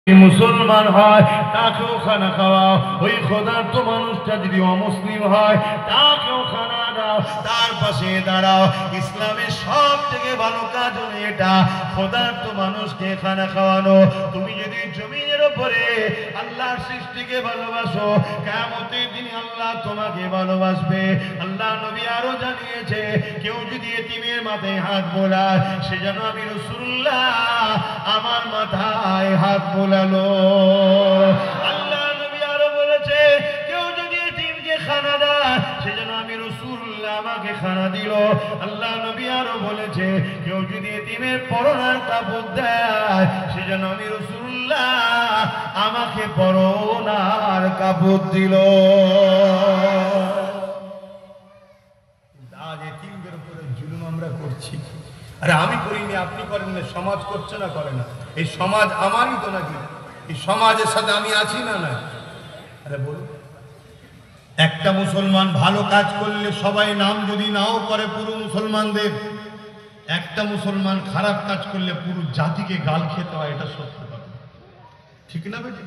মুসলমান হয় তাকেও খানা খাওয়াও, ওই খোদার্থ মানুষটা যদি অমুসলিম হয় তাকেও খানা দাও, তার পাশে দাঁড়াও। ইসলামের সব থেকে ভালো কাজ হলো এটা, খোদার্থ মানুষকে খানা খাওয়ানো। তুমি যদি জমিনের উপরে আল্লাহর সৃষ্টিকে ভালোবাসো, কিয়ামতের দিনে আল্লাহ তোমাকে ভালোবাসবে। আল্লাহ নবী আরো জানিয়েছে, কেউ যদি এতিমের মাথায় হাত বোলায় সে যেন আমি রাসূলুল্লাহ আমার মাথায় হাত বোলালো। আল্লাহ নবী আরো বলেছে, কেউ যদি এতিমকে খানা দেয় সে যেন আমি রাসূলুল্লাহ আমাকে খানা দিল। আল্লাহ নবী আরো বলেছে, কেউ যদি এতিমের পরনার কাপড় দেয় সে যেন আমি রাসূলুল্লাহ আমাকে পরনার কাপড় দিল। আজ এতিমদের উপরে জুলুম আমরা করছি। আরে আমি করিনি, আপনি করেন না, সমাজ করছে না, করে না। এই সমাজ আমারই তো নাকি? এই সমাজের সাথে আমি আছি না? না, আরে বলুন, একটা মুসলমান ভালো কাজ করলে সবাই নাম যদি নাও করে পুরো মুসলমানদের, একটা মুসলমান খারাপ কাজ করলে পুরো জাতিকে গাল খেতে হয়। এটা সত্য কথা, ঠিক না বেটি?